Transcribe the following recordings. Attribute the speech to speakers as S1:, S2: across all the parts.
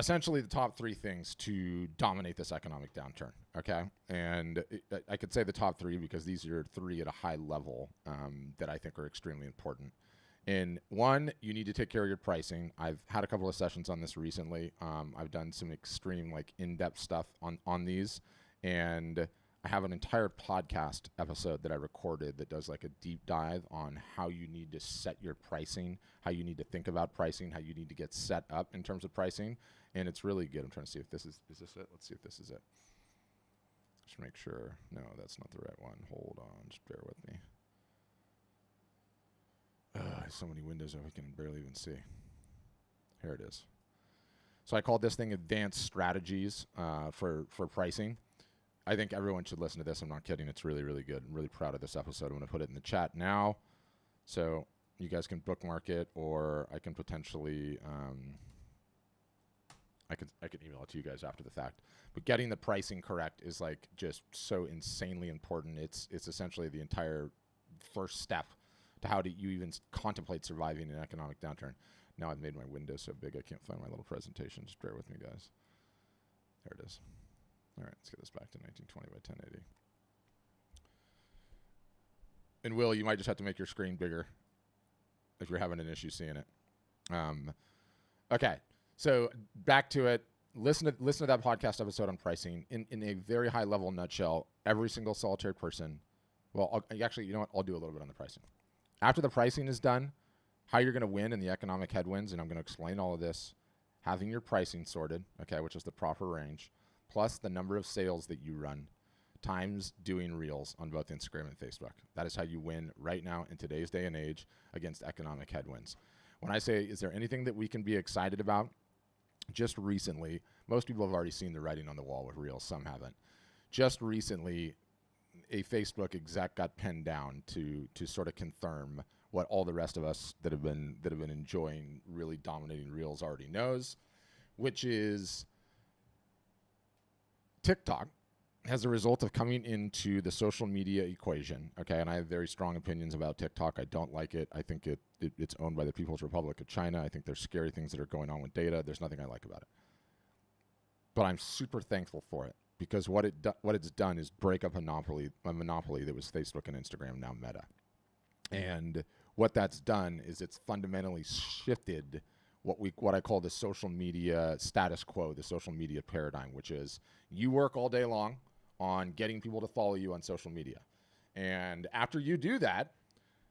S1: essentially the top 3 things to dominate this economic downturn, okay? And I could say the top 3 because these are 3 at a high level that I think are extremely important. And 1, you need to take care of your pricing. I've had a couple of sessions on this recently. I've done some extreme, like, in-depth stuff on these, and I have an entire podcast episode that I recorded that does like a deep dive on how you need to set your pricing, how you need to think about pricing, how you need to get set up in terms of pricing. And it's really good. I'm trying to see if this is this it? Let's see if this is it. Just make sure. No, that's not the right one. Hold on. Just bear with me. So many windows that we can barely even see. Here it is. So I called this thing Advanced Strategies for pricing. I think everyone should listen to this. I'm not kidding. It's really, really good. I'm really proud of this episode. I'm going to put it in the chat now. So you guys can bookmark it, or I can potentially, I could email it to you guys after the fact. But getting the pricing correct is like just so insanely important. It's essentially the entire first step to how do you even contemplate surviving an economic downturn. Now I've made my window so big I can't find my little presentation. Just bear with me, guys. There it is. All right, let's get this back to 1920 by 1080. And Will, you might just have to make your screen bigger if you're having an issue seeing it. Okay, so back to it. Listen to that podcast episode on pricing. In a very high level nutshell, every single solitary person. Well, actually, you know what? I'll do a little bit on the pricing. After the pricing is done, how you're going to win in the economic headwinds, and I'm going to explain all of this. Having your pricing sorted, okay, which is the proper range, plus the number of sales that you run, times doing reels on both Instagram and Facebook. That is how you win right now in today's day and age against economic headwinds. When I say, is there anything that we can be excited about? Just recently, most people have already seen the writing on the wall with reels, some haven't. Just recently, a Facebook exec got pinned down to sort of confirm what all the rest of us that have been enjoying really dominating reels already knows, which is TikTok, as a result of coming into the social media equation, okay, and I have very strong opinions about TikTok. I don't like it. I think it's owned by the People's Republic of China. I think there's scary things that are going on with data. There's nothing I like about it. But I'm super thankful for it because what it's done is break up a monopoly that was Facebook and Instagram, now Meta. And what that's done is it's fundamentally shifted what I call the social media status quo, the social media paradigm, which is you work all day long on getting people to follow you on social media. And after you do that,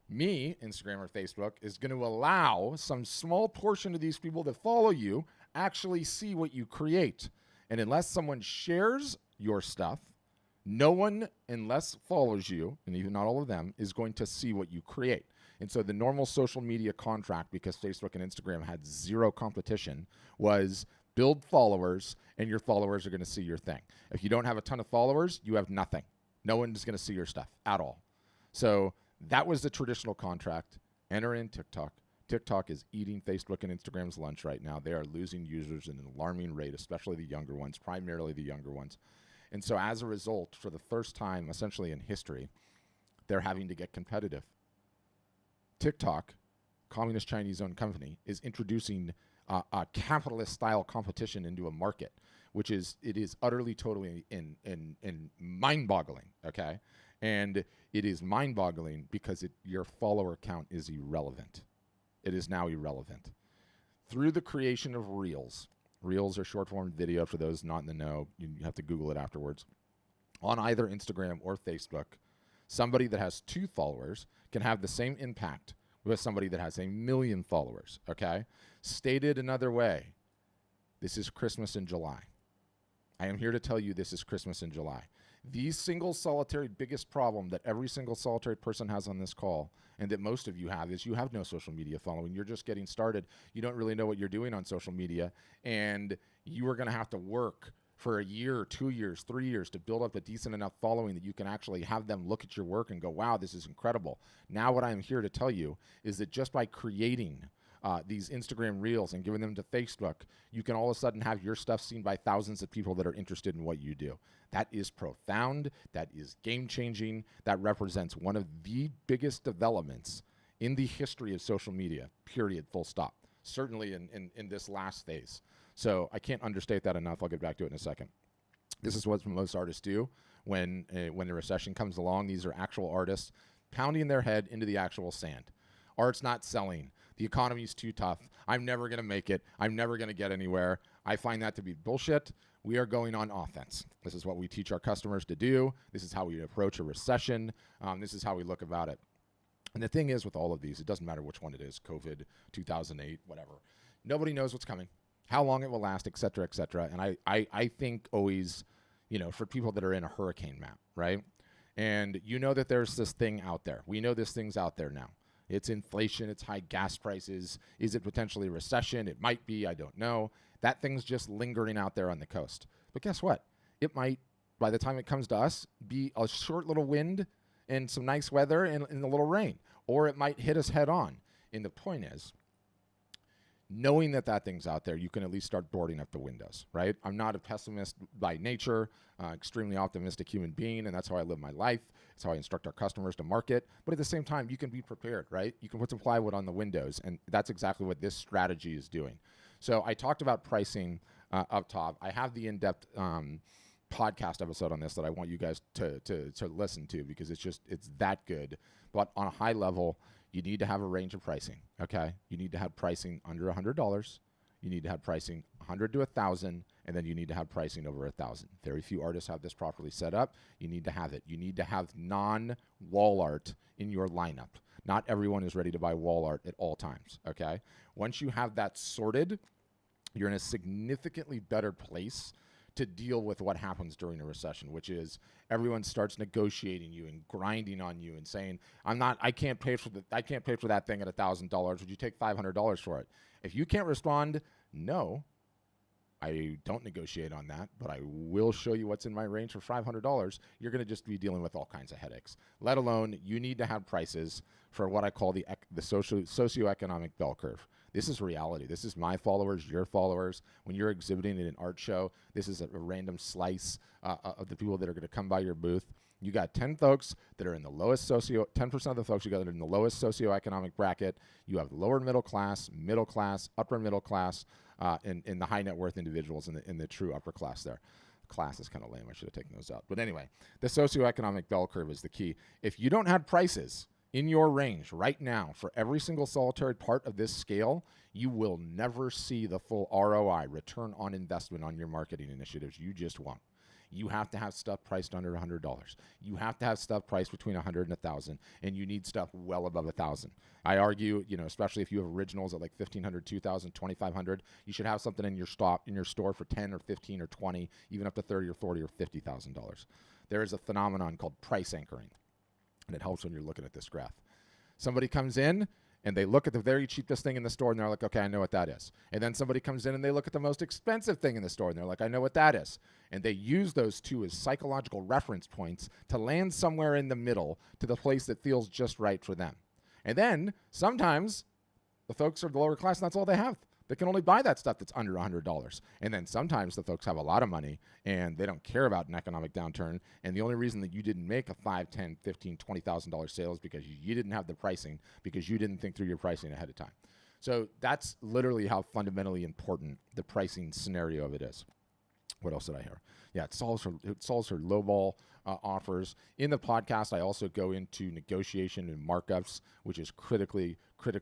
S1: me, Instagram or Facebook, is going to allow some small portion of these people that follow you actually see what you create. And unless someone shares your stuff, no one, unless follows you, and even not all of them, is going to see what you create. And so the normal social media contract, because Facebook and Instagram had zero competition, was build followers, and your followers are going to see your thing. If you don't have a ton of followers, you have nothing. No one's going to see your stuff at all. So that was the traditional contract. Enter in TikTok. TikTok is eating Facebook and Instagram's lunch right now. They are losing users at an alarming rate, especially the younger ones, primarily the younger ones. And so as a result, for the first time, essentially in history, they're having to get competitive. TikTok, Communist Chinese-owned company, is introducing a capitalist-style competition into a market, which is utterly, totally in mind-boggling, okay? And it is mind-boggling because your follower count is irrelevant. It is now irrelevant. Through the creation of Reels, Reels are short-form video for those not in the know. You have to Google it afterwards. On either Instagram or Facebook, somebody that has 2 followers can have the same impact with somebody that has 1 million followers, okay? Stated another way, this is Christmas in July. I am here to tell you this is Christmas in July. The single solitary biggest problem that every single solitary person has on this call, and that most of you have, is you have no social media following. You're just getting started. You don't really know what you're doing on social media, and you are going to have to work for a year, 2 years, 3 years to build up a decent enough following that you can actually have them look at your work and go, wow, this is incredible. Now what I'm here to tell you is that just by creating these Instagram Reels and giving them to Facebook, you can all of a sudden have your stuff seen by thousands of people that are interested in what you do. That is profound. That is game-changing. That represents one of the biggest developments in the history of social media, period, full stop. Certainly in this last phase. So I can't understate that enough. I'll get back to it in a second. This is what most artists do when a recession comes along. These are actual artists pounding their head into the actual sand. Art's not selling. The economy's too tough. I'm never going to make it. I'm never going to get anywhere. I find that to be bullshit. We are going on offense. This is what we teach our customers to do. This is how we approach a recession. This is how we look about it. And the thing is with all of these, it doesn't matter which one it is, COVID, 2008, whatever. Nobody knows what's coming, how long it will last, et cetera, et cetera. And I think always, for people that are in a hurricane map, right? And that there's this thing out there. We know this thing's out there now. It's inflation, it's high gas prices. Is it potentially a recession? It might be, I don't know. That thing's just lingering out there on the coast. But guess what? It might, by the time it comes to us, be a short little wind and some nice weather and a little rain. Or it might hit us head on. And the point is, knowing that thing's out there, you can at least start boarding up the windows, right? I'm not a pessimist by nature, extremely optimistic human being, and that's how I live my life. It's how I instruct our customers to market. But at the same time, you can be prepared, right? You can put some plywood on the windows, and that's exactly what this strategy is doing. So I talked about pricing up top. I have the in-depth podcast episode on this that I want you guys to listen to because it's that good. But on a high level, you need to have a range of pricing, okay? You need to have pricing under $100. You need to have pricing $100 to $1,000, and then you need to have pricing over $1,000. Very few artists have this properly set up. You need to have it. You need to have non-wall art in your lineup. Not everyone is ready to buy wall art at all times, okay? Once you have that sorted, you're in a significantly better place to deal with what happens during a recession, which is everyone starts negotiating you and grinding on you and saying, I can't pay for that thing at $1,000. Would you take $500 for it? If you can't respond, no, I don't negotiate on that, but I will show you what's in my range for $500. You're going to just be dealing with all kinds of headaches. Let alone, you need to have prices for what I call the socioeconomic bell curve. This is reality. This is my followers, your followers. When you're exhibiting at an art show, this is a random slice of the people that are going to come by your booth. You got 10 folks that are in the lowest 10% of the folks you got that are in the lowest socioeconomic bracket. You have lower middle class, upper middle class, and the high net worth individuals in the true upper class there. Class is kind of lame. I should have taken those out. But anyway, the socioeconomic bell curve is the key. If you don't have prices in your range right now for every single solitary part of this scale, you will never see the full ROI, return on investment on your marketing initiatives. You just won't. You have to have stuff priced under $100. You have to have stuff priced between $100 and $1,000, and you need stuff well above $1,000. I argue, especially if you have originals at like $1,500, $2,000, $2,500, you should have something in your store for $10 or $15 or $20, even up to $30 or $40 or $50,000. There is a phenomenon called price anchoring, and it helps when you're looking at this graph. Somebody comes in and they look at the very cheapest thing in the store and they're like, okay, I know what that is. And then somebody comes in and they look at the most expensive thing in the store and they're like, I know what that is. And they use those two as psychological reference points to land somewhere in the middle to the place that feels just right for them. And then sometimes the folks are the lower class and that's all they have. They can only buy that stuff that's under $100. And then sometimes the folks have a lot of money and they don't care about an economic downturn. And the only reason that you didn't make a $5,000, $10,000, $15,000, $20,000 sale is because you didn't have the pricing, because you didn't think through your pricing ahead of time. So that's literally how fundamentally important the pricing scenario of it is. What else did I hear? Yeah, it solves for lowball offers. In the podcast, I also go into negotiation and markups, which is critically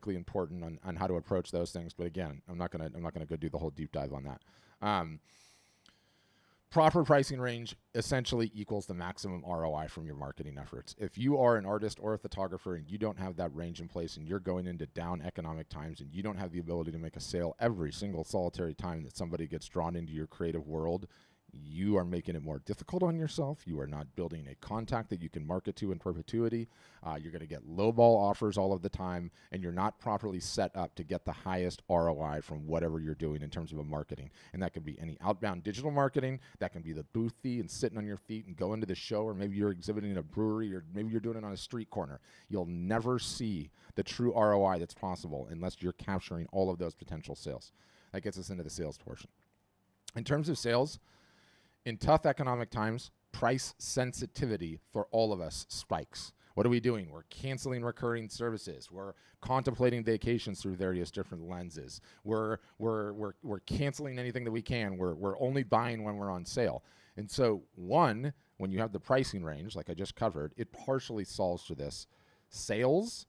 S1: important on how to approach those things. But again, I'm not gonna go do the whole deep dive on that. Proper pricing range essentially equals the maximum ROI from your marketing efforts. If you are an artist or a photographer and you don't have that range in place and you're going into down economic times and you don't have the ability to make a sale every single solitary time that somebody gets drawn into your creative world, you are making it more difficult on yourself. You are not building a contact that you can market to in perpetuity. You're going to get lowball offers all of the time, and you're not properly set up to get the highest ROI from whatever you're doing in terms of a marketing. And that could be any outbound digital marketing. That can be the booth fee and sitting on your feet and going to the show, or maybe you're exhibiting in a brewery, or maybe you're doing it on a street corner. You'll never see the true ROI that's possible unless you're capturing all of those potential sales. That gets us into the sales portion. In terms of sales, in tough economic times, price sensitivity for all of us spikes. What are we doing? We're canceling recurring services. We're contemplating vacations through various different lenses. We're canceling anything that we can. We're only buying when we're on sale. And so one, when you have the pricing range, like I just covered, it partially solves for this. Sales,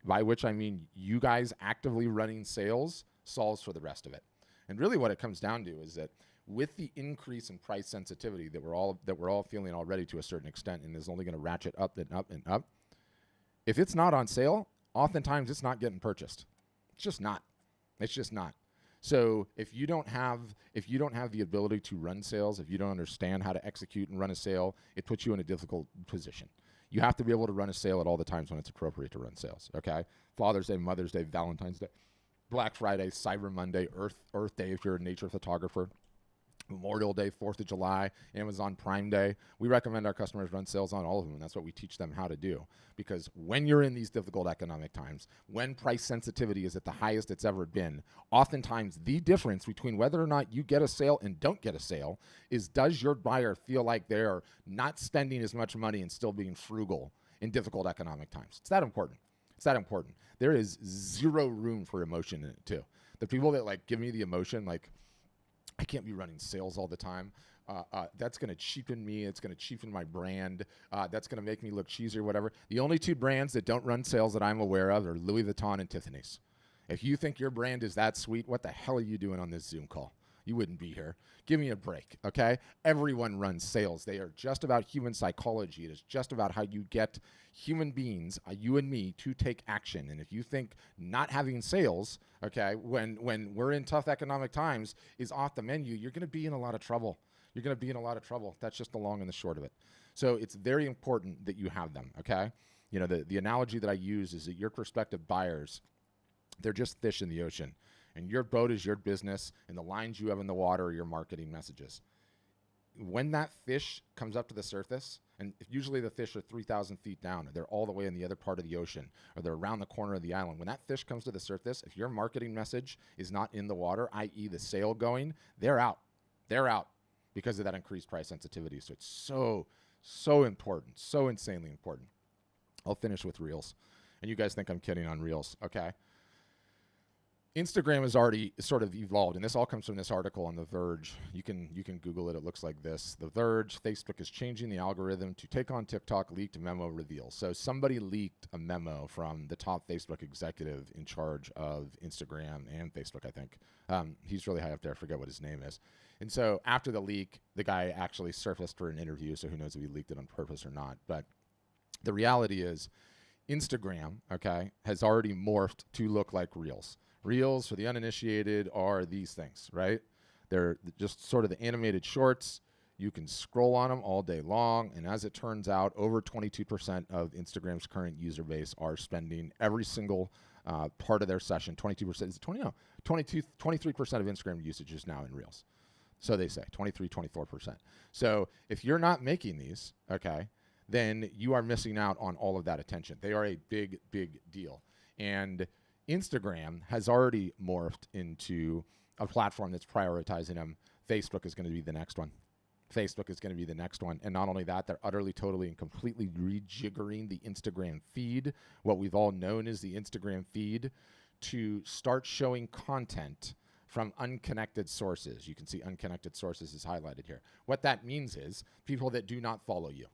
S1: by which I mean you guys actively running sales, solves for the rest of it. And really what it comes down to is that with the increase in price sensitivity that we're all feeling already to a certain extent, and is only going to ratchet up and up and up, if it's not on sale, oftentimes it's not getting purchased. It's just not. It's just not. So if you don't have the ability to run sales, if you don't understand how to execute and run a sale, it puts you in a difficult position. You have to be able to run a sale at all the times when it's appropriate to run sales, okay? Father's Day, Mother's Day, Valentine's Day, Black Friday, Cyber Monday, Earth Day if you're a nature photographer, Memorial Day, 4th of July, Amazon Prime Day. We recommend our customers run sales on all of them, and that's what we teach them how to do. Because when you're in these difficult economic times, when price sensitivity is at the highest it's ever been, oftentimes the difference between whether or not you get a sale and don't get a sale is, does your buyer feel like they're not spending as much money and still being frugal in difficult economic times? It's that important. It's that important. There is zero room for emotion in it too. The people that like give me the emotion, like, I can't be running sales all the time. That's going to cheapen me. It's going to cheapen my brand. That's going to make me look cheesy or whatever. The only two brands that don't run sales that I'm aware of are Louis Vuitton and Tiffany's. If you think your brand is that sweet, what the hell are you doing on this Zoom call? You wouldn't be here. Give me a break, okay? Everyone runs sales. They are just about human psychology. It is just about how you get human beings, you and me, to take action. And if you think not having sales, okay, when we're in tough economic times is off the menu, you're going to be in a lot of trouble. You're going to be in a lot of trouble. That's just the long and the short of it. So it's very important that you have them, okay? You know, the analogy that I use is that your prospective buyers, they're just fish in the ocean. And your boat is your business, and the lines you have in the water are your marketing messages. When that fish comes up to the surface, and usually the fish are 3,000 feet down, or they're all the way in the other part of the ocean, or they're around the corner of the island. When that fish comes to the surface, if your marketing message is not in the water, i.e. the sale going, they're out. They're out because of that increased price sensitivity. So it's so important, so insanely important. I'll finish with Reels. And you guys think I'm kidding on Reels, okay? Instagram has already sort of evolved, and this all comes from this article on The Verge. You can Google it. It looks like this. The Verge, Facebook is changing the algorithm to take on TikTok, leaked memo reveals. So somebody leaked a memo from the top Facebook executive in charge of Instagram and Facebook, I think. He's really high up there. I forget what his name is. And so after the leak, the guy actually surfaced for an interview, so who knows if he leaked it on purpose or not. But the reality is Instagram, okay, has already morphed to look like Reels. Reels, for the uninitiated, are these things, right? They're just sort of the animated shorts. You can scroll on them all day long. And as it turns out, over 22% of Instagram's current user base are spending every single part of their session. 22%, is it 20? No, 23% of Instagram usage is now in Reels. So they say, 24%. So if you're not making these, okay, then you are missing out on all of that attention. They are a big, big deal. And Instagram has already morphed into a platform that's prioritizing them. Facebook is going to be the next one. Facebook is going to be the next one. And not only that, they're utterly, totally, and completely rejiggering the Instagram feed, what we've all known as the Instagram feed, to start showing content from unconnected sources. You can see unconnected sources is highlighted here. What that means is people that do not follow you.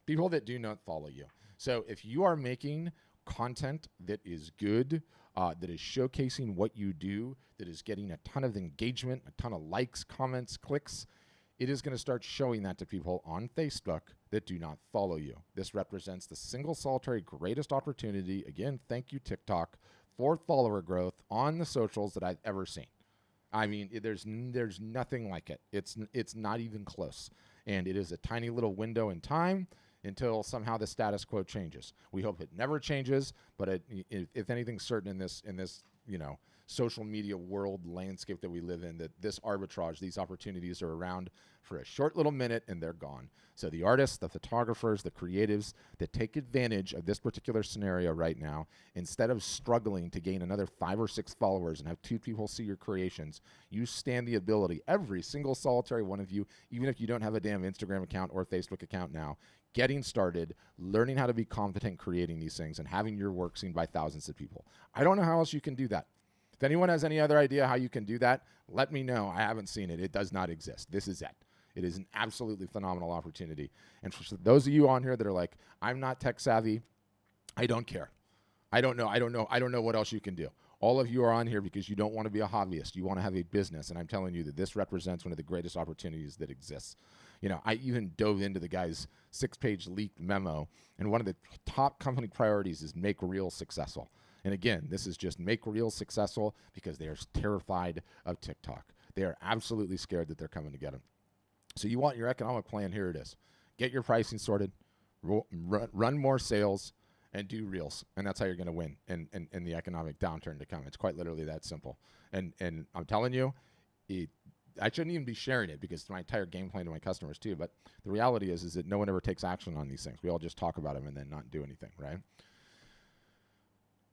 S1: People that do not follow you. So if you are making content that is good, that is showcasing what you do, that is getting a ton of engagement, a ton of likes, comments, clicks, it is going to start showing that to people on Facebook that do not follow you. This represents the single solitary greatest opportunity, again, thank you TikTok, for follower growth on the socials that I've ever seen. I mean, there's nothing like it. It's not even close. And it is a tiny little window in time until somehow the status quo changes. We hope it never changes, but if anything's certain in this social media world landscape that we live in, that this arbitrage, these opportunities are around for a short little minute and they're gone. So the artists, the photographers, the creatives that take advantage of this particular scenario right now, instead of struggling to gain another 5 or 6 followers and have 2 people see your creations, you stand the ability, every single solitary one of you, even if you don't have a damn Instagram account or Facebook account now, getting started, learning how to be competent creating these things and having your work seen by thousands of people. I don't know how else you can do that. If anyone has any other idea how you can do that, let me know. I haven't seen it. It does not exist. This is it. It is an absolutely phenomenal opportunity. And for those of you on here that are like, I'm not tech savvy, I don't care. I don't know what else you can do. All of you are on here because you don't want to be a hobbyist. You want to have a business. And I'm telling you that this represents one of the greatest opportunities that exists. You know, I even dove into the guy's 6-page leaked memo. And one of the top company priorities is make Reels successful. And again, this is just make Reels successful because they are terrified of TikTok. They are absolutely scared that they're coming to get them. So you want your economic plan, here it is. Get your pricing sorted, run more sales, and do Reels. And that's how you're going to win in the economic downturn to come. It's quite literally that simple. And I'm telling you, I shouldn't even be sharing it because it's my entire game plan to my customers too. But the reality is that no one ever takes action on these things. We all just talk about them and then not do anything, right?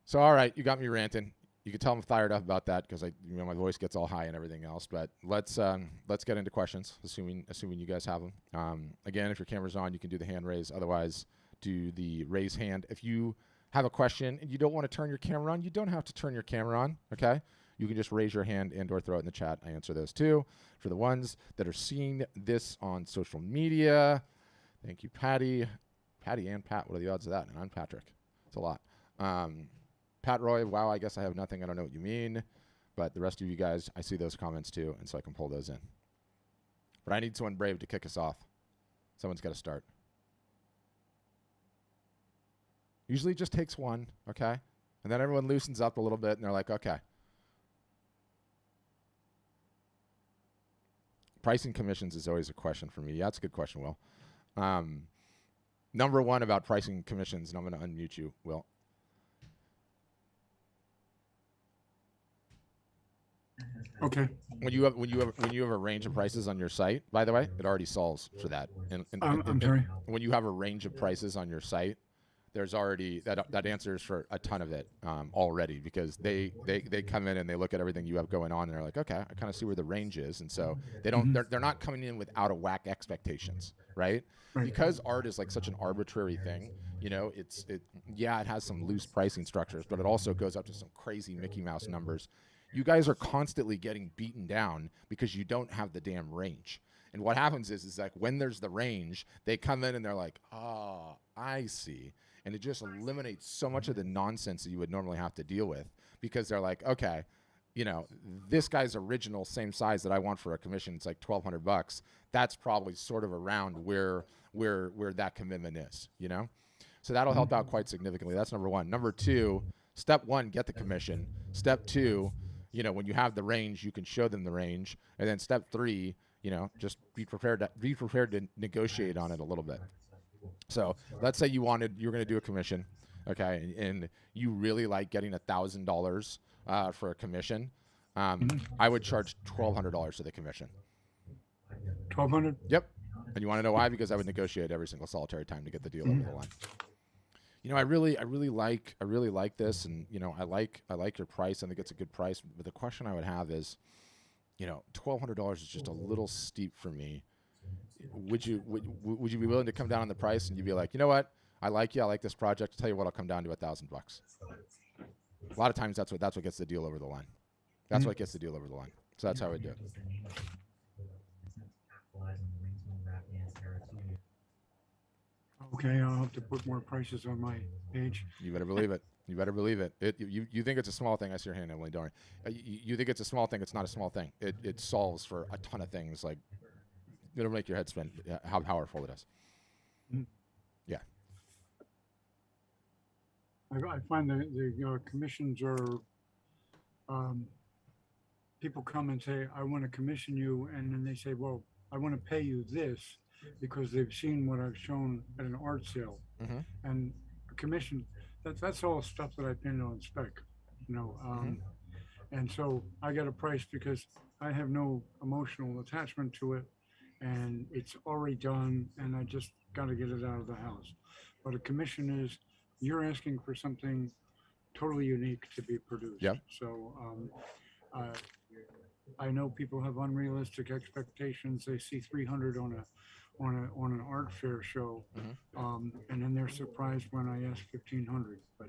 S1: So, all right, you got me ranting. You can tell I'm fired up about that because my voice gets all high and everything else. But let's get into questions, assuming you guys have them. Again, if your camera's on, you can do the hand raise. Otherwise, do the raise hand. If you have a question and you don't want to turn your camera on, you don't have to turn your camera on. Okay, you can just raise your hand and/or throw it in the chat. I answer those too. For the ones that are seeing this on social media, thank you, Patty and Pat. What are the odds of that? And I'm Patrick. It's a lot. Pat Roy, wow, I guess I have nothing. I don't know what you mean. But the rest of you guys, I see those comments too, and so I can pull those in. But I need someone brave to kick us off. Someone's got to start. Usually it just takes one, okay? And then everyone loosens up a little bit, and they're like, okay. Pricing commissions is always a question for me. Yeah, that's a good question, Will. Number one about pricing commissions, and I'm going to unmute you, Will.
S2: Okay.
S1: When you have a range of prices on your site, by the way, it already solves for that.
S2: I'm sorry.
S1: When you have a range of prices on your site, there's already that answers for a ton of it already, because they come in and they look at everything you have going on and they're like, okay, I kind of see where the range is, and so they're not coming in with out of whack expectations, right? Because art is like such an arbitrary thing, you know, it has some loose pricing structures, but it also goes up to some crazy Mickey Mouse numbers. You guys are constantly getting beaten down because you don't have the damn range. And what happens is like when there's the range, they come in and they're like, oh, I see. And it just eliminates so much of the nonsense that you would normally have to deal with, because they're like, okay, you know, this guy's original same size that I want for a commission, it's like $1,200. That's probably sort of around where that commitment is, you know? So that'll help out quite significantly. That's number one. Number two, step one, get the commission. Step two, you know, when you have the range, you can show them the range. And then step three, you know, just be prepared to negotiate on it a little bit. So let's say you're going to do a commission, okay, and you really like getting $1,000 for a commission. I would charge $1,200 for the commission.
S2: $1,200?
S1: Yep. And you want to know why? Because I would negotiate every single solitary time to get the deal over the line. You know, I really like this, and you know, I like your price. I think it's a good price. But the question I would have is, you know, $1,200 is just a little steep for me. Would you be willing to come down on the price, and you'd be like, you know what, I like this project. I'll tell you what, I'll come down to $1,000. A lot of times that's what gets the deal over the line. That's what gets the deal over the line. So that's how I do it.
S2: Okay, I'll have to put more prices on my page.
S1: You better believe it. You better believe it. You think it's a small thing? I see your hand, Emily. Don't worry. You think it's a small thing? It's not a small thing. It solves for a ton of things. Like, it'll make your head spin how powerful it is. Yeah.
S2: I find that the commissions are, people come and say, I want to commission you, and then they say, well, I want to pay you this because they've seen what I've shown at an art sale. And commission, that's all stuff that I pin on spec, you know. And so I got a price because I have no emotional attachment to it, and it's already done, and I just got to get it out of the house. But a commission is you're asking for something totally unique to be produced.
S1: Yep.
S2: So uh, I know people have unrealistic expectations. They see 300 on an art fair show, and then they're surprised when I ask 1,500. But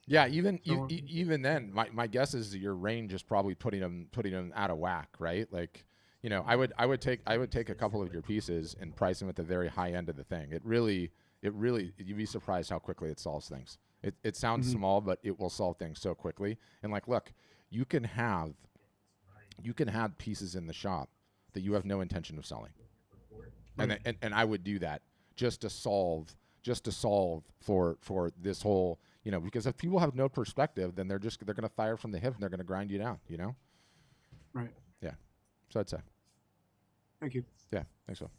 S1: yeah, even then, my guess is that your range is probably putting them out of whack, right? Like, I would take a couple of your pieces and price them at the very high end of the thing. It really you'd be surprised how quickly it solves things. It sounds small, but it will solve things so quickly. And like, look, you can have pieces in the shop that you have no intention of selling, right. and I would do that just to solve for this whole, because if people have no perspective, then they're going to fire from the hip and they're going to grind you down,
S2: Right.
S1: Yeah. So I'd say.
S2: Thank you.
S1: Yeah. Thanks, Phil.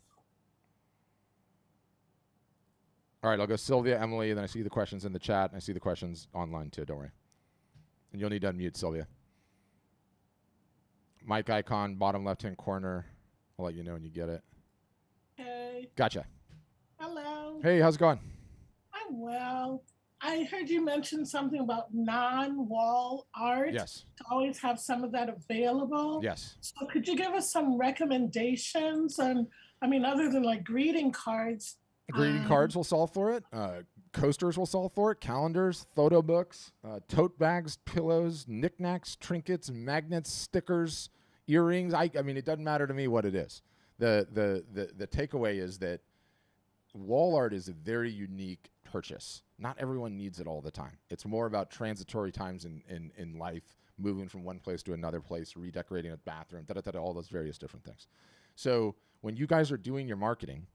S1: All right, I'll go Sylvia, Emily, and then I see the questions in the chat, and I see the questions online too. Don't worry. And you'll need to unmute Sylvia. Mic icon, bottom left-hand corner. I'll let you know when you get it.
S3: Hey.
S1: Gotcha.
S3: Hello.
S1: Hey, how's it going?
S3: I'm well. I heard you mention something about non-wall art.
S1: Yes.
S3: To always have some of that available.
S1: Yes.
S3: So could you give us some recommendations? And I mean, other than like greeting cards.
S1: Greeting cards will solve for it. Coasters will solve for it. Calendars, photo books, tote bags, pillows, knickknacks, trinkets, magnets, stickers, earrings. I mean, it doesn't matter to me what it is. The takeaway is that wall art is a very unique purchase. Not everyone needs it all the time. It's more about transitory times in life, moving from one place to another place, redecorating a bathroom, all those various different things. So when you guys are doing your marketing,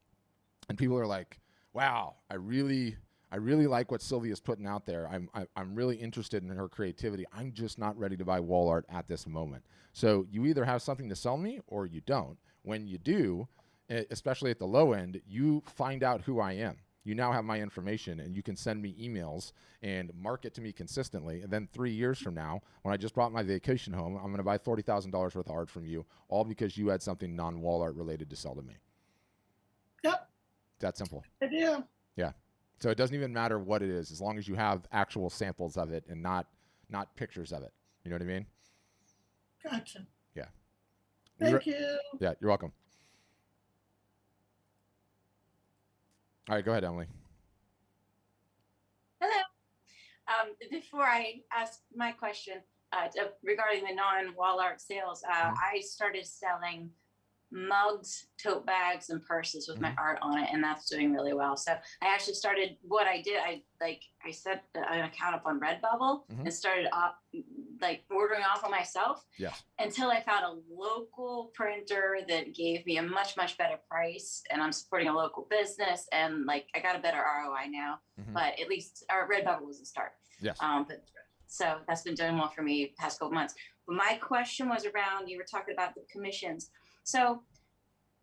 S1: and people are like, "Wow, I really like what Sylvia's putting out there. I'm really interested in her creativity. I'm just not ready to buy wall art at this moment." So you either have something to sell me or you don't. When you do, especially at the low end, you find out who I am. You now have my information, and you can send me emails and market to me consistently. And then 3 years from now, when I just bought my vacation home, I'm going to buy $40,000 worth of art from you, all because you had something non-wall art related to sell to me.
S3: Yep.
S1: That simple.
S3: I do.
S1: Yeah. So it doesn't even matter what it is, as long as you have actual samples of it and not pictures of it. You know what I mean?
S3: Gotcha.
S1: Yeah.
S3: Thank you.
S1: Yeah, you're welcome. All right, go ahead, Emily.
S4: Hello. Before I ask my question regarding the non-wall art sales, I started selling mugs, tote bags, and purses with my art on it, and that's doing really well. So I actually started, what I did, I set an account up on Redbubble and started ordering off of myself.
S1: Yes. Until
S4: I found a local printer that gave me a much, much better price, and I'm supporting a local business, and I got a better ROI now. But at least our Redbubble was a start.
S1: Yes.
S4: So that's been doing well for me the past couple months. But my question was around, you were talking about the commissions. So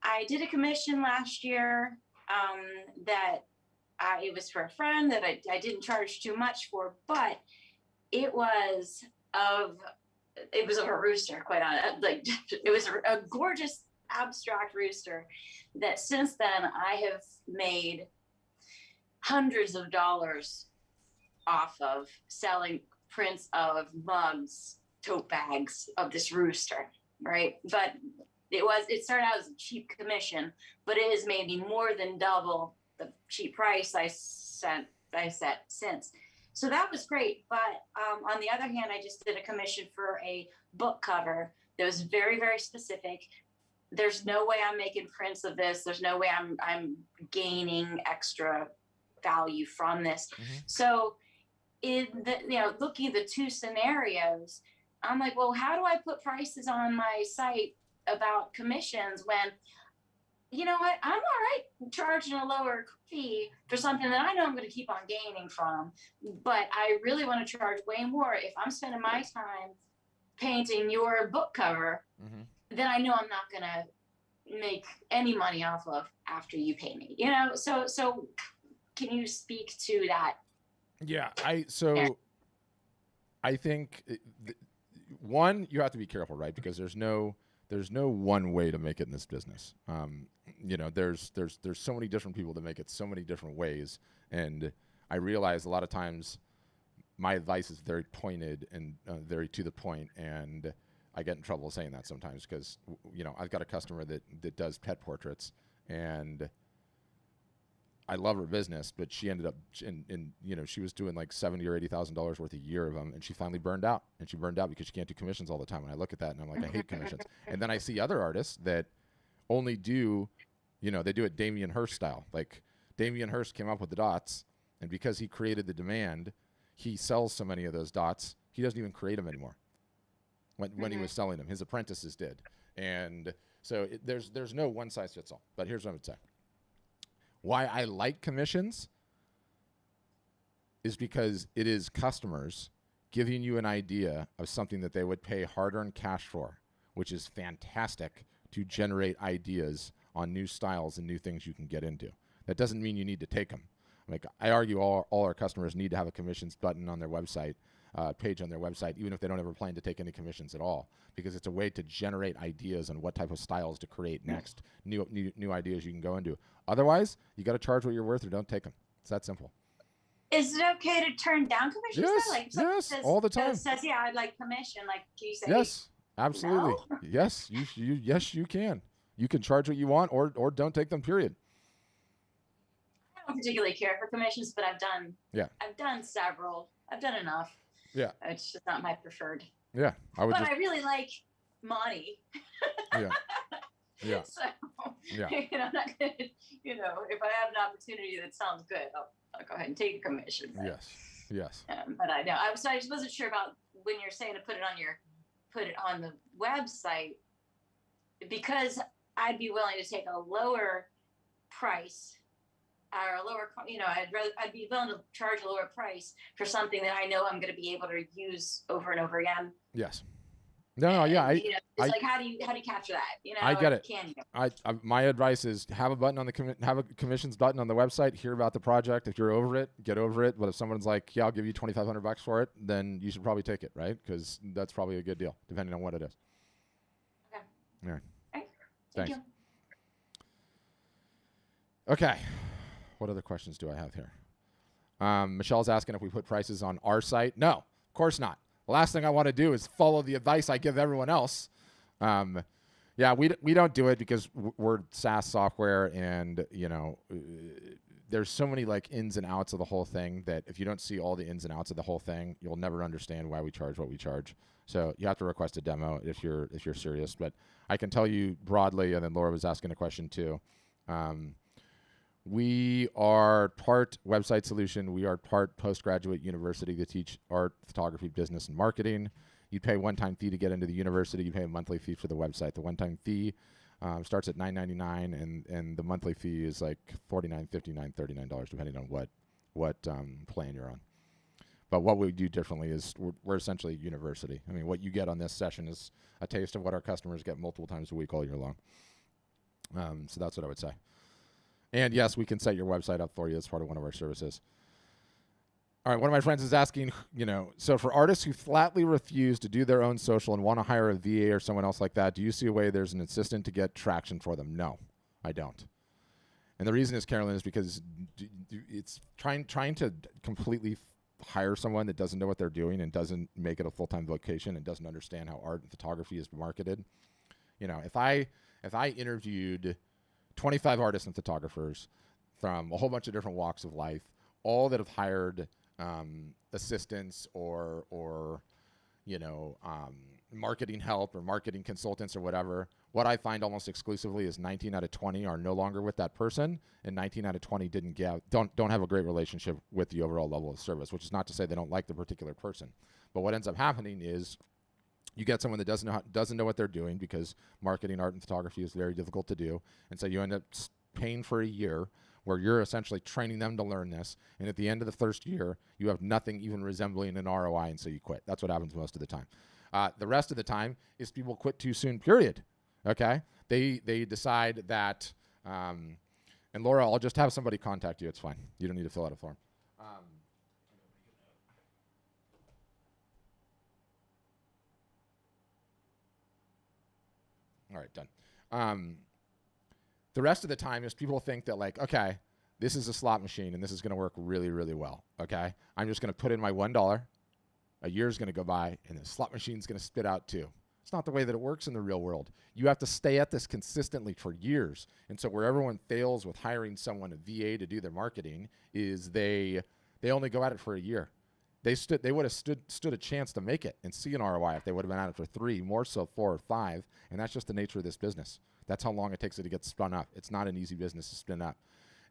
S4: I did a commission last year that it was for a friend that I didn't charge too much for, but it was of a rooster, quite honest. It was a gorgeous abstract rooster that since then I have made hundreds of dollars off of selling prints of mugs, tote bags of this rooster, right? But it started out as a cheap commission, but it has made me more than double the cheap price I set since. So that was great. But on the other hand, I just did a commission for a book cover that was very, very specific. There's no way I'm making prints of this. There's no way I'm gaining extra value from this. So looking at the two scenarios, I'm like, well, how do I put prices on my site about commissions when, you know what, I'm all right charging a lower fee for something that I know I'm going to keep on gaining from, but I really want to charge way more if I'm spending my time painting your book cover, then I know I'm not going to make any money off of after you pay me, so can you speak to that?
S1: Yeah, I think one, you have to be careful, right? Because there's no one way to make it in this business. There's so many different people that make it so many different ways, and I realize a lot of times my advice is very pointed and very to the point, and I get in trouble saying that sometimes because I've got a customer that does pet portraits, and I love her business, but she ended up she was doing like $70,000 or $80,000 worth a year of them, and she finally burned out. And she burned out because she can't do commissions all the time. And I look at that and I'm like, I hate commissions. And then I see other artists that only do, they do it Damien Hirst style. Like Damien Hirst came up with the dots, and because he created the demand, he sells so many of those dots, he doesn't even create them anymore. When he was selling them, his apprentices did. And so there's no one size fits all. But here's what I would say. Why I like commissions is because it is customers giving you an idea of something that they would pay hard-earned cash for, which is fantastic to generate ideas on new styles and new things you can get into. That doesn't mean you need to take them. Like I argue all our customers need to have a commissions button on their website, page on their website, even if they don't ever plan to take any commissions at all, because it's a way to generate ideas on what type of styles to create next, new ideas you can go into. Otherwise, you got to charge what you're worth or don't take them. It's that simple.
S4: Is it okay to turn down commissions?
S1: Yes, yes, all the time.
S4: Says, yeah, I'd like commission. Like, can you say
S1: yes, absolutely.
S4: No?
S1: Yes, yes, you can. You can charge what you want or don't take them, period.
S4: I don't particularly care for commissions, but I've done several. I've done enough.
S1: Yeah.
S4: It's just not my preferred.
S1: Yeah. I
S4: really like money.
S1: Yeah. Yeah.
S4: So,
S1: yeah.
S4: I'm not gonna, if I have an opportunity that sounds good, I'll go ahead and take a commission. But,
S1: Yes.
S4: But I know. I just wasn't sure about when you're saying to put it on the website, because I'd be willing to take a lower price or a lower, I'd be willing to charge a lower price for something that I know I'm going to be able to use over and over again.
S1: Yes. No, yeah.
S4: It's like, how do you capture that?
S1: I get it.
S4: Can you?
S1: My advice is have a button on have a commissions button on the website. Hear about the project. If you're over it, get over it. But if someone's like, yeah, I'll give you $2,500 for it, then you should probably take it, right? Because that's probably a good deal, depending on what it is.
S4: Okay.
S1: All right.
S4: Okay.
S1: Thanks.
S4: Thank you.
S1: Okay. What other questions do I have here? Michelle's asking if we put prices on our site. No, of course not. The last thing I want to do is follow the advice I give everyone else. Yeah, we don't do it because we're SaaS software, and there's so many like ins and outs of the whole thing that if you don't see all the ins and outs of the whole thing, you'll never understand why we charge what we charge. So you have to request a demo if you're serious. But I can tell you broadly, and then Laura was asking a question too. We are part website solution. We are part postgraduate university to teach art, photography, business, and marketing. You pay a one-time fee to get into the university. You pay a monthly fee for the website. The one-time fee starts at $9.99, and the monthly fee is like $49, $59, $39, depending on what plan you're on. But what we do differently is we're essentially a university. I mean, what you get on this session is a taste of what our customers get multiple times a week all year long. So that's what I would say. And yes, we can set your website up for you as part of one of our services. All right, one of my friends is asking, so for artists who flatly refuse to do their own social and want to hire a VA or someone else like that, do you see a way there's an assistant to get traction for them? No, I don't. And the reason is, Carolyn, is because it's trying to completely hire someone that doesn't know what they're doing and doesn't make it a full-time vocation and doesn't understand how art and photography is marketed. If I interviewed 25 artists and photographers from a whole bunch of different walks of life, all that have hired assistants or marketing help or marketing consultants or whatever, what I find almost exclusively is 19 out of 20 are no longer with that person, and 19 out of 20 don't have a great relationship with the overall level of service, which is not to say they don't like the particular person. But what ends up happening is you get someone that doesn't know what they're doing, because marketing art and photography is very difficult to do. And so you end up paying for a year where you're essentially training them to learn this. And at the end of the first year, you have nothing even resembling an ROI, and so you quit. That's what happens most of the time. The rest of the time is people quit too soon, period. Okay? They decide that, and Laura, I'll just have somebody contact you. It's fine. You don't need to fill out a form. All right, done. The rest of the time is people think that like, okay, this is a slot machine and this is going to work really, really well. Okay. I'm just going to put in my $1. A year's going to go by and the slot machine's going to spit out 2. It's not the way that it works in the real world. You have to stay at this consistently for years. And so where everyone fails with hiring someone, a VA, to do their marketing is they only go at it for a year. They would have stood a chance to make it and see an ROI if they would have been at it for 3, more so 4 or 5. And that's just the nature of this business. That's how long it takes it to get spun up. It's not an easy business to spin up.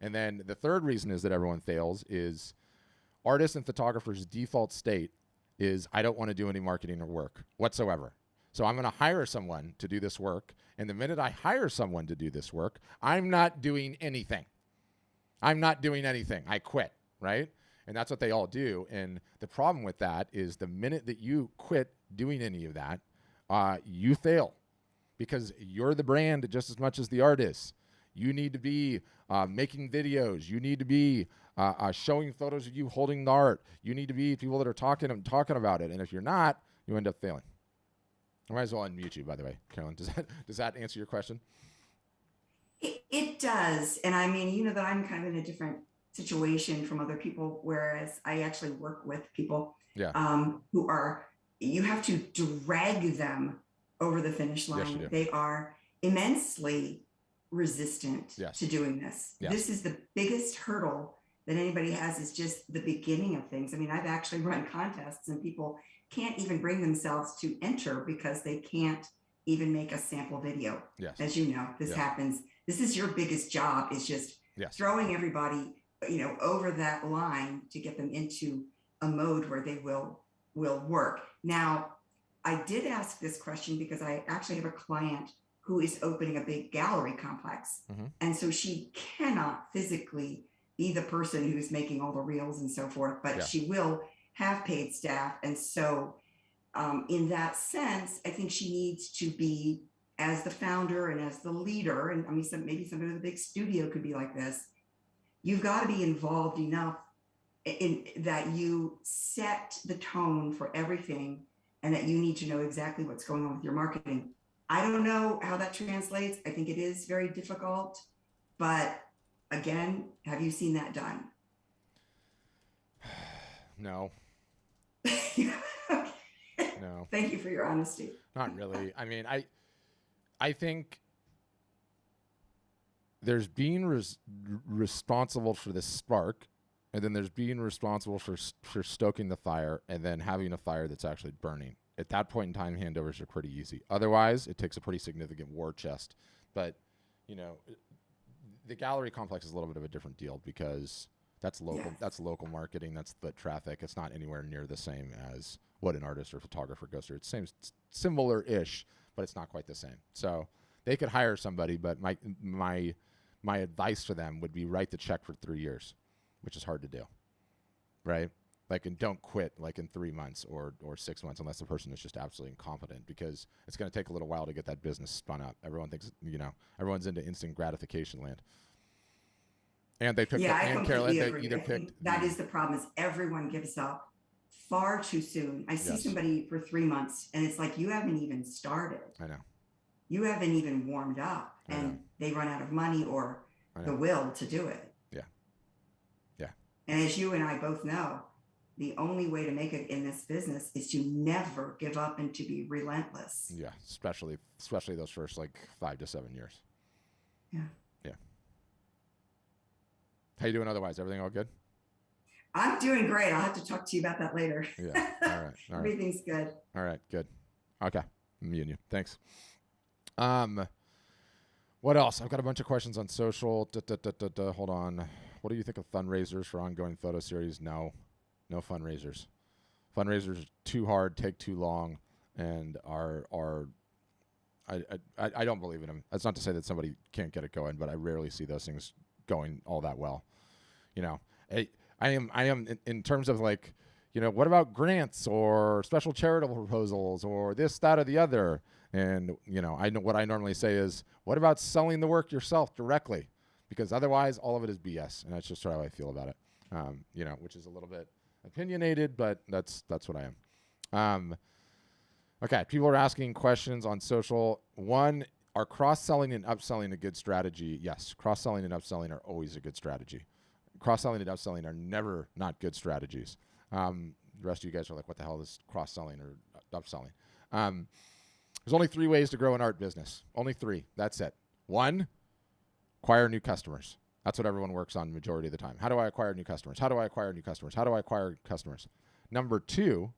S1: And then the third reason is that everyone fails is artists and photographers' default state is I don't want to do any marketing or work whatsoever. So I'm going to hire someone to do this work. And the minute I hire someone to do this work, I'm not doing anything. I'm not doing anything. I quit, right? And that's what they all do. And the problem with that is the minute that you quit doing any of that, you fail because you're the brand just as much as the art is. You need to be making videos. You need to be showing photos of you holding the art. You need to be people that are talking about it. And if you're not, you end up failing. I might as well unmute you, by the way, Carolyn. Does that answer your question?
S5: It does. And I mean, you know that I'm kind of in a different situation from other people, whereas I actually work with people who are, you have to drag them over the finish line.
S1: Yes, you do.
S5: They are immensely resistant to doing this.
S1: Yes.
S5: This is the biggest hurdle that anybody has, is just the beginning of things. I mean, I've actually run contests and people can't even bring themselves to enter because they can't even make a sample video.
S1: Yes.
S5: As you know, this happens. This is your biggest job, is just throwing everybody, you know, over that line to get them into a mode where they will work. Now, I did ask this question because I actually have a client who is opening a big gallery complex.
S1: Mm-hmm.
S5: And so she cannot physically be the person who's making all the reels and so forth, but she will have paid staff. And so in that sense, I think she needs to be, as the founder and as the leader, and I mean, maybe somebody with a big studio could be like this, you've got to be involved enough in that you set the tone for everything and that you need to know exactly what's going on with your marketing. I don't know how that translates. I think it is very difficult, but again, have you seen that done?
S1: No. No.
S5: Thank you for your honesty.
S1: Not really. I mean, I think there's being responsible for the spark, and then there's being responsible for stoking the fire, and then having a fire that's actually burning. At that point in time, handovers are pretty easy. Otherwise, it takes a pretty significant war chest. But, you know, the gallery complex is a little bit of a different deal because that's local. Yes. That's local marketing. That's foot traffic. It's not anywhere near the same as what an artist or photographer goes through. It's similar-ish, but it's not quite the same. So they could hire somebody, but my advice for them would be write the check for 3 years, which is hard to do, right? Like, and don't quit like in 3 months or 6 months unless the person is just absolutely incompetent, because it's going to take a little while to get that business spun up. Everyone thinks, you know, everyone's into instant gratification land. And they picked Carolyn, they either picked.
S5: That is the problem, is everyone gives up far too soon. I see somebody for 3 months and it's like, you haven't even started.
S1: I know.
S5: You haven't even warmed up, and they run out of money or the will to do it.
S1: Yeah. Yeah. And
S5: as you and I both know, the only way to make it in this business is to never give up and to be relentless.
S1: Yeah. Especially those first like 5 to 7 years.
S5: Yeah.
S1: Yeah. How you doing otherwise? Everything all good?
S5: I'm doing great. I'll have to talk to you about that later.
S1: Yeah. All right.
S5: Everything's good.
S1: All right. Good. Okay. Me and you. Thanks. What else? I've got a bunch of questions on social. Hold on. What do you think of fundraisers for ongoing photo series? No fundraisers. Fundraisers are too hard, take too long, and I don't believe in them. That's not to say that somebody can't get it going, but I rarely see those things going all that well. You know, I am in terms of like, you know, what about grants or special charitable proposals or this, that, or the other? And, you know, I know what I normally say is, what about selling the work yourself directly? Because otherwise, all of it is BS, and that's just how I feel about it. You know, which is a little bit opinionated, but that's what I am. Okay, people are asking questions on social. One, Are cross-selling and upselling a good strategy? Yes, cross-selling and upselling are always a good strategy. Cross-selling and upselling are never not good strategies. The rest of you guys are like, what the hell is cross-selling or upselling? There's only 3 ways to grow an art business. Only 3. That's it. 1, acquire new customers. That's what everyone works on majority of the time. How do I acquire new customers? How do I acquire new customers? How do I acquire customers? Number 2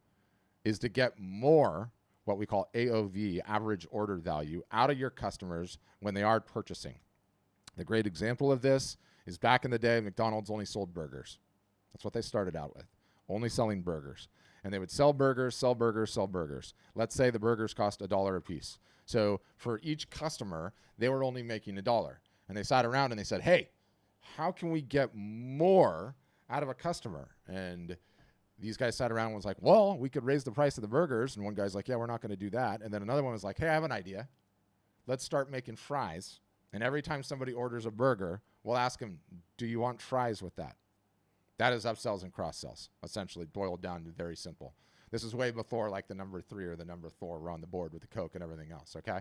S1: is to get more, what we call AOV, average order value, out of your customers when they are purchasing. The great example of this is back in the day, McDonald's only sold burgers. That's what they started out with, only selling burgers. And they would sell burgers, sell burgers, sell burgers. Let's say the burgers cost $1 a piece. So for each customer, they were only making $1. And they sat around and they said, hey, how can we get more out of a customer? And these guys sat around and was like, well, we could raise the price of the burgers. And one guy's like, yeah, we're not going to do that. And then another one was like, hey, I have an idea. Let's start making fries. And every time somebody orders a burger, we'll ask them, do you want fries with that? That is upsells and cross-sells, essentially boiled down to very simple. This is way before like the number 3 or the number 4 were on the board with the Coke and everything else, okay?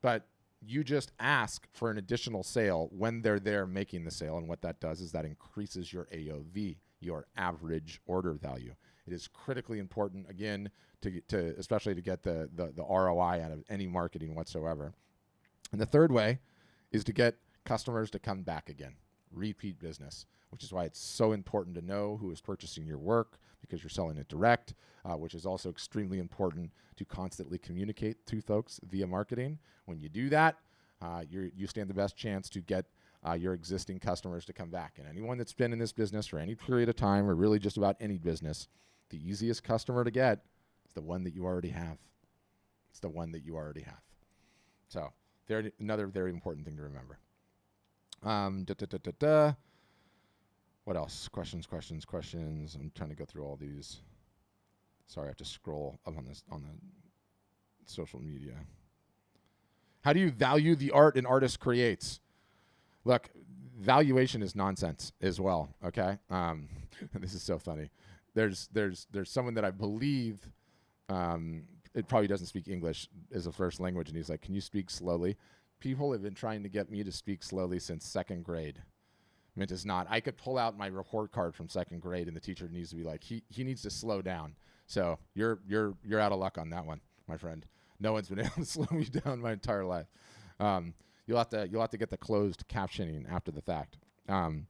S1: But you just ask for an additional sale when they're there making the sale, and what that does is that increases your AOV, your average order value. It is critically important, again, to especially to get the ROI out of any marketing whatsoever. And the third way is to get customers to come back again, repeat business, which is why it's so important to know who is purchasing your work, because you're selling it direct, which is also extremely important to constantly communicate to folks via marketing. When you do that, you stand the best chance to get your existing customers to come back. And anyone that's been in this business for any period of time, or really just about any business, the easiest customer to get is the one that you already have. It's the one that you already have. So another very important thing to remember. What else? Questions. I'm trying to go through all these. Sorry, I have to scroll up on the social media. How do you value the art an artist creates? Look, valuation is nonsense as well. Okay, this is so funny. There's someone that I believe it probably doesn't speak English as a first language, and he's like, "Can you speak slowly?" People have been trying to get me to speak slowly since 2nd grade. It is not. I could pull out my report card from 2nd grade, and the teacher needs to be like, he needs to slow down. So you're out of luck on that one, my friend. No one's been able to slow me down my entire life. You'll have to get the closed captioning after the fact. Where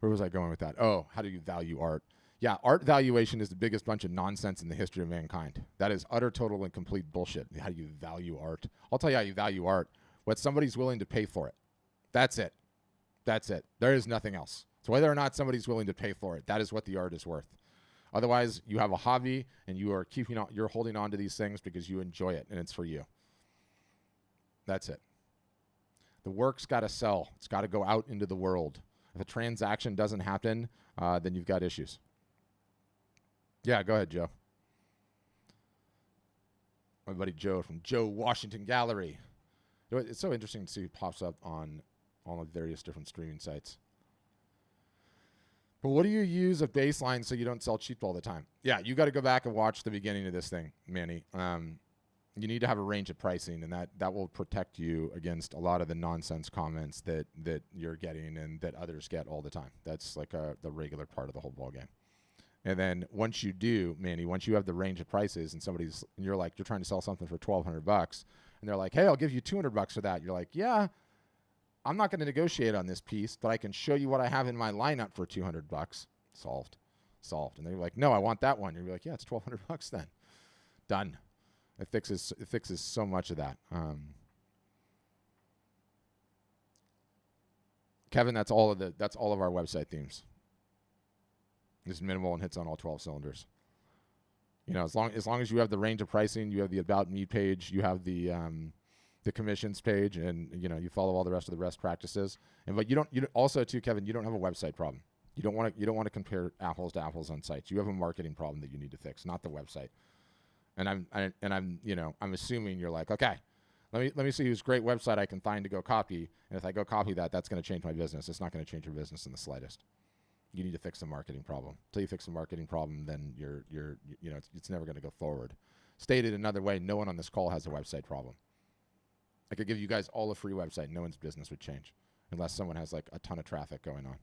S1: was I going with that? Oh, how do you value art? Yeah, art valuation is the biggest bunch of nonsense in the history of mankind. That is utter, total, and complete bullshit. How do you value art? I'll tell you how you value art. What somebody's willing to pay for it. That's it. There is nothing else. So whether or not somebody's willing to pay for it, that is what the art is worth. Otherwise, you have a hobby and you're holding on to these things because you enjoy it and it's for you. That's it. The work's got to sell. It's got to go out into the world. If a transaction doesn't happen, then you've got issues. Yeah, go ahead, Joe. My buddy Joe from Joe Washington Gallery. It's so interesting to see it pops up on all the various different streaming sites. But what do you use a baseline so you don't sell cheap all the time? Yeah, you got to go back and watch the beginning of this thing, Manny. You need to have a range of pricing, and that will protect you against a lot of the nonsense comments that you're getting and that others get all the time. That's like the regular part of the whole ballgame. And then once you do, Manny, once you have the range of prices and you're trying to sell something for $1,200, and they're like, hey, I'll give you $200 for that. You're like, yeah, I'm not going to negotiate on this piece, but I can show you what I have in my lineup for $200. Solved. And they're like, no, I want that one. You're like, yeah, it's $1,200 then. Done. It fixes so much of that. Kevin, that's all of our website themes. It's minimal and hits on all 12 cylinders. You know, as long as you have the range of pricing, you have the About Me page, you have the commissions page, and you follow all the rest of the best practices. But you don't also too, Kevin, you don't have a website problem. You don't want to compare apples to apples on sites. You have a marketing problem that you need to fix, not the website. And I'm assuming you're like, okay, let me see whose great website I can find to go copy, and if I go copy that, that's going to change my business. It's not going to change your business in the slightest. You need to fix the marketing problem. Until you fix the marketing problem, then it's never going to go forward. Stated another way, no one on this call has a website problem. I could give you guys all a free website. No one's business would change unless someone has like a ton of traffic going on.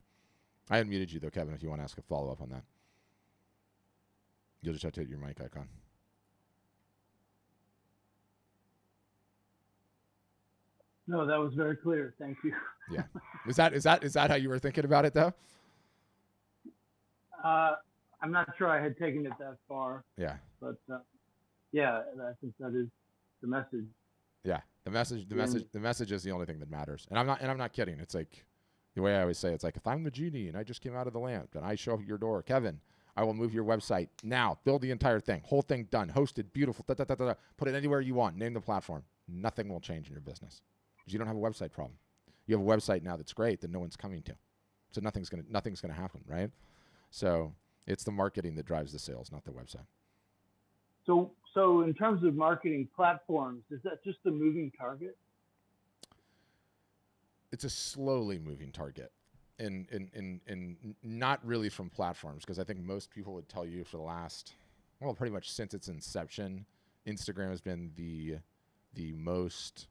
S1: I unmuted you though, Kevin, if you want to ask a follow-up on that. You'll just have to hit your mic icon.
S6: No, that was very clear. Thank you.
S1: Yeah. Is that how you were thinking about it though?
S6: I'm not sure I had taken it that far.
S1: Yeah.
S6: But yeah, I think that is the message.
S1: Yeah. The message is the only thing that matters. And I'm not kidding. It's like the way I always say, it's like, if I'm the genie and I just came out of the lamp and I show up at your door, Kevin, I will move your website now, build the entire thing, whole thing done, hosted, beautiful, put it anywhere you want, name the platform. Nothing will change in your business because you don't have a website problem. You have a website now that's great that no one's coming to. So nothing's gonna happen, right? So it's the marketing that drives the sales, not the website.
S6: So in terms of marketing platforms, is that just a moving target?
S1: It's a slowly moving target, and not really from platforms, because I think most people would tell you for the last, well, pretty much since its inception, Instagram has been the most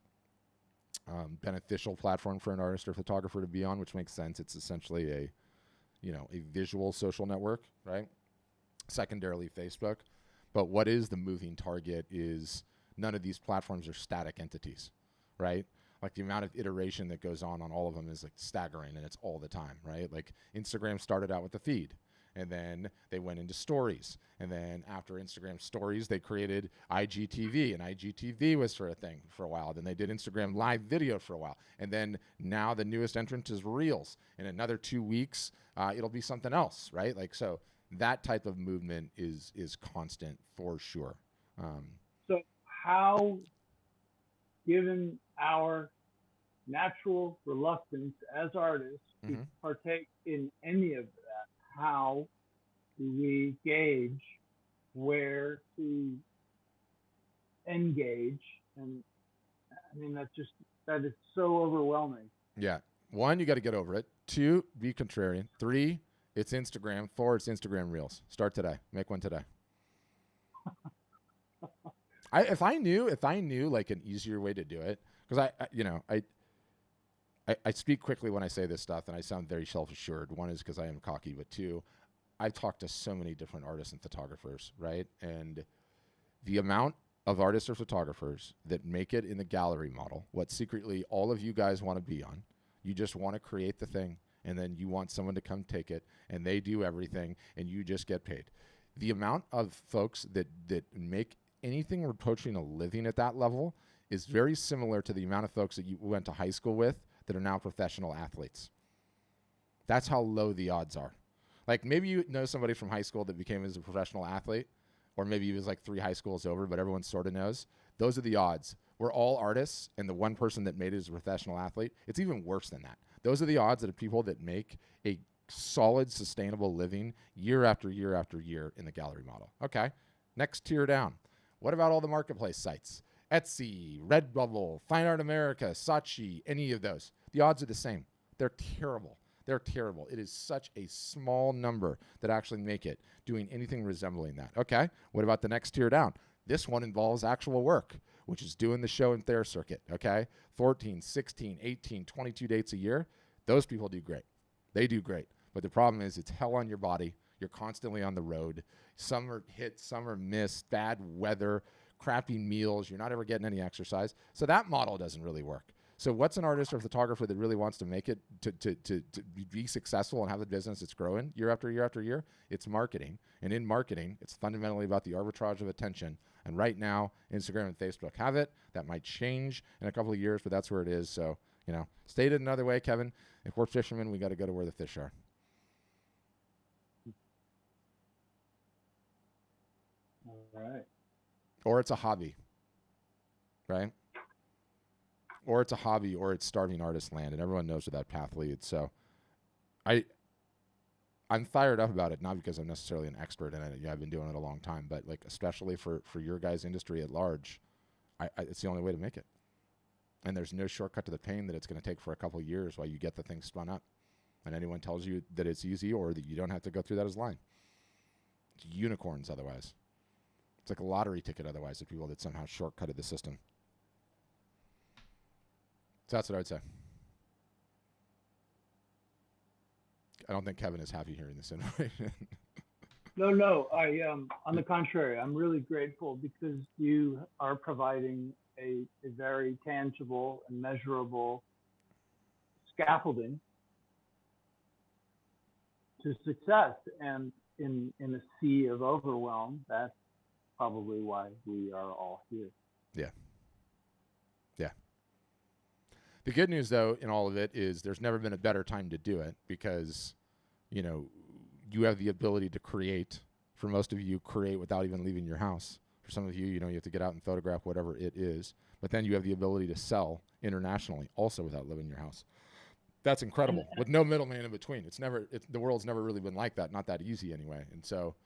S1: beneficial platform for an artist or photographer to be on, which makes sense. It's essentially a visual social network, right? Secondarily, Facebook. But what is the moving target is none of these platforms are static entities, right? Like the amount of iteration that goes on all of them is like staggering, and it's all the time, right? Like Instagram started out with the feed, and then they went into stories. And then after Instagram stories, they created IGTV, and IGTV was for a thing for a while. Then they did Instagram live video for a while. And then now the newest entrant is Reels. In another 2 weeks, it'll be something else, right? Like, so that type of movement is constant for sure.
S6: So how, given our natural reluctance as artists to partake in any of that, how do we gauge where to engage? And I mean, that is so overwhelming.
S1: Yeah. 1, you got to get over it. 2, be contrarian. 3, it's Instagram. 4, it's Instagram Reels. Start today. Make one today. If I knew like an easier way to do it, because I speak quickly when I say this stuff, and I sound very self-assured. 1 is because I am cocky, but 2, I've talked to so many different artists and photographers, right? And the amount of artists or photographers that make it in the gallery model, what secretly all of you guys want to be on, you just want to create the thing, and then you want someone to come take it, and they do everything, and you just get paid. The amount of folks that make anything approaching a living at that level is very similar to the amount of folks that you went to high school with that are now professional athletes. That's how low the odds are. Like, maybe you know somebody from high school that became as a professional athlete, or maybe he was like 3 high schools over, but everyone sort of knows. Those are the odds. We're all artists, and the one person that made it as a professional athlete, it's even worse than that. Those are the odds that of people that make a solid, sustainable living year after year after year in the gallery model. Okay, next tier down. What about all the marketplace sites? Etsy, Redbubble, Fine Art America, Saatchi, any of those? The odds are the same. They're terrible. They're terrible. It is such a small number that actually make it doing anything resembling that. Okay, what about the next tier down? This one involves actual work, which is doing the show and thayer circuit, okay? 14, 16, 18, 22 dates a year. Those people do great. They do great. But the problem is it's hell on your body. You're constantly on the road. Some are hit, some are missed, bad weather, crappy meals. You're not ever getting any exercise. So that model doesn't really work. So what's an artist or photographer that really wants to make it to be successful and have a business that's growing year after year after year? It's marketing. And in marketing, it's fundamentally about the arbitrage of attention. And right now, Instagram and Facebook have it. That might change in a couple of years, but that's where it is. So, stated another way, Kevin, if we're fishermen, we got to go to where the fish are.
S6: All right.
S1: Or it's a hobby, right? Or it's a hobby, or it's starving artist land, and everyone knows where that path leads. So I'm fired up about it, not because I'm necessarily an expert in it. Yeah, I've been doing it a long time, but like especially for your guys' industry at large, it's the only way to make it. And there's no shortcut to the pain that it's going to take for a couple of years while you get the thing spun up. And anyone tells you that it's easy or that you don't have to go through that as line. It's unicorns otherwise. It's like a lottery ticket otherwise to people that somehow shortcutted the system. So that's what I would say. I don't think Kevin is happy hearing this information.
S6: No. On the contrary, I'm really grateful because you are providing a very tangible and measurable scaffolding to success. And in a sea of overwhelm, that's probably why we are all here.
S1: Yeah. The good news, though, in all of it is there's never been a better time to do it because, you know, you have the ability to create. For most of you, create without even leaving your house. For some of you, you know, you have to get out and photograph whatever it is. But then you have the ability to sell internationally also without leaving your house. That's incredible. With no middleman in between. The world's never really been like that. Not that easy anyway. And so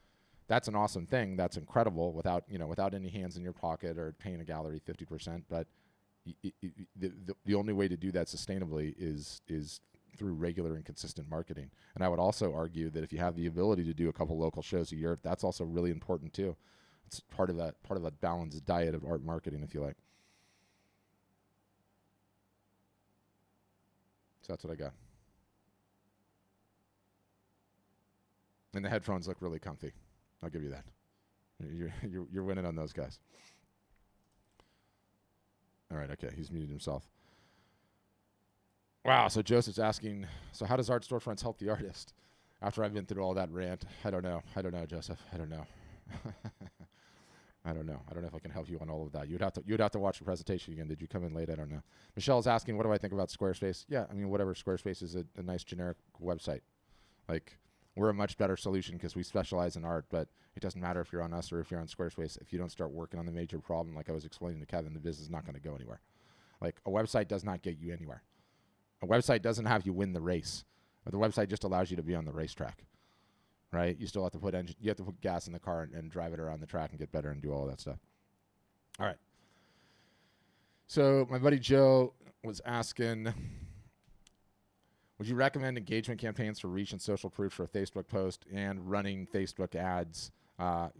S1: that's an awesome thing. That's incredible without any hands in your pocket or paying a gallery 50%. But the only way to do that sustainably is through regular and consistent marketing. And I would also argue that if you have the ability to do a couple local shows a year, that's also really important too. It's part of that balanced diet of art marketing, if you like. So that's what I got. And the headphones look really comfy. I'll give you that. You're winning on those guys. All right, okay, he's muted himself. Wow, so Joseph's asking, so how does art storefronts help the artist? After I've been through all that rant, I don't know, Joseph. I don't know. I don't know if I can help you on all of that. You'd have to watch the presentation again. Did you come in late? I don't know. Michelle's asking, what do I think about Squarespace? Yeah, I mean, whatever. Squarespace is a nice generic website. Like, we're a much better solution because we specialize in art, but it doesn't matter if you're on us or if you're on Squarespace. If you don't start working on the major problem, like I was explaining to Kevin, the business is not going to go anywhere. Like, a website does not get you anywhere. A website doesn't have you win the race. The website just allows you to be on the racetrack, right? You still have to put gas in the car and drive it around the track and get better and do all that stuff. All right. So my buddy Joe was asking, would you recommend engagement campaigns for reach and social proof for a Facebook post and running Facebook ads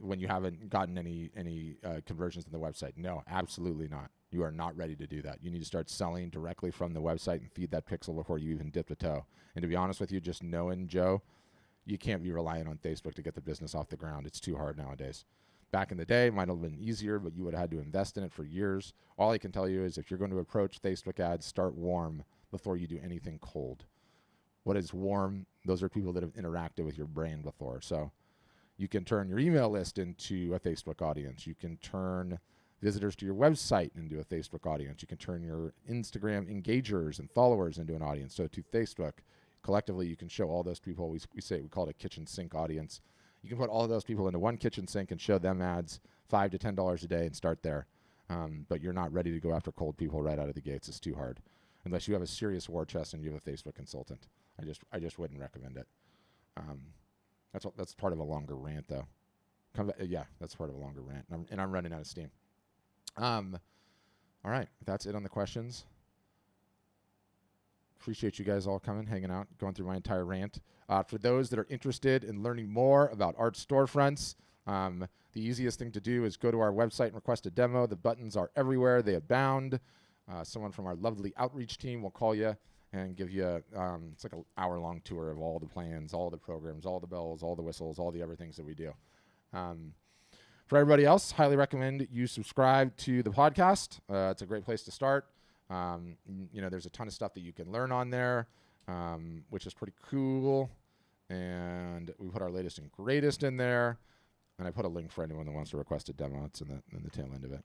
S1: when you haven't gotten any conversions to the website? No, absolutely not. You are not ready to do that. You need to start selling directly from the website and feed that pixel before you even dip a toe. And to be honest with you, just knowing Joe, you can't be relying on Facebook to get the business off the ground. It's too hard nowadays. Back in the day, it might have been easier, but you would have had to invest in it for years. All I can tell you is if you're going to approach Facebook ads, start warm before you do anything cold. What is warm? Those are people that have interacted with your brand before. So you can turn your email list into a Facebook audience. You can turn visitors to your website into a Facebook audience. You can turn your Instagram engagers and followers into an audience. So to Facebook, collectively, you can show all those people. We call it a kitchen sink audience. You can put all of those people into one kitchen sink and show them ads $5 to $10 a day and start there. But you're not ready to go after cold people right out of the gates. It's too hard. Unless you have a serious war chest and you have a Facebook consultant. I just wouldn't recommend it. That's part of a longer rant, though. Yeah, that's part of a longer rant. And I'm running out of steam. All right, that's it on the questions. Appreciate you guys all coming, hanging out, going through my entire rant. For those that are interested in learning more about art storefronts, the easiest thing to do is go to our website and request a demo. The buttons are everywhere. They abound. Someone from our lovely outreach team will call you and give you it's like an hour-long tour of all the plans, all the programs, all the bells, all the whistles, all the everythings that we do. For everybody else, highly recommend you subscribe to the podcast. It's a great place to start. There's a ton of stuff that you can learn on there, which is pretty cool. And we put our latest and greatest in there. And I put a link for anyone that wants to request a demo. It's in the tail end of it.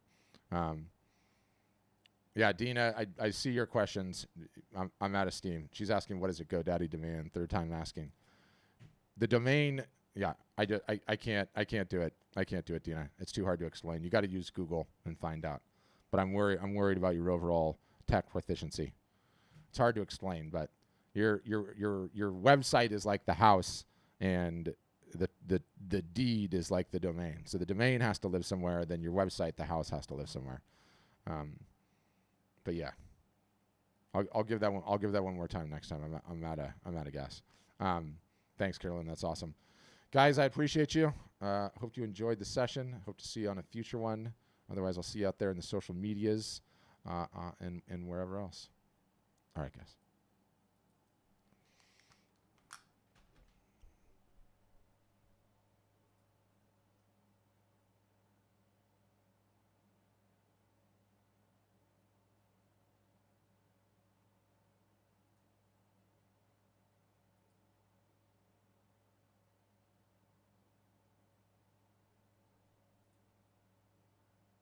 S1: Yeah, Dina, I see your questions. I'm out of steam. She's asking, what is a GoDaddy domain? Third time asking. The domain, yeah, I can't do it. I can't do it, Dina. It's too hard to explain. You got to use Google and find out. But I'm worried about your overall tech proficiency. It's hard to explain, but your website is like the house, and the deed is like the domain. So the domain has to live somewhere. Then your website, the house, has to live somewhere. But yeah, I'll give that one. I'll give that one more time next time. I'm out of gas. Thanks, Carolyn. That's awesome, guys. I appreciate you. Hope you enjoyed the session. Hope to see you on a future one. Otherwise, I'll see you out there in the social medias and wherever else. All right, guys.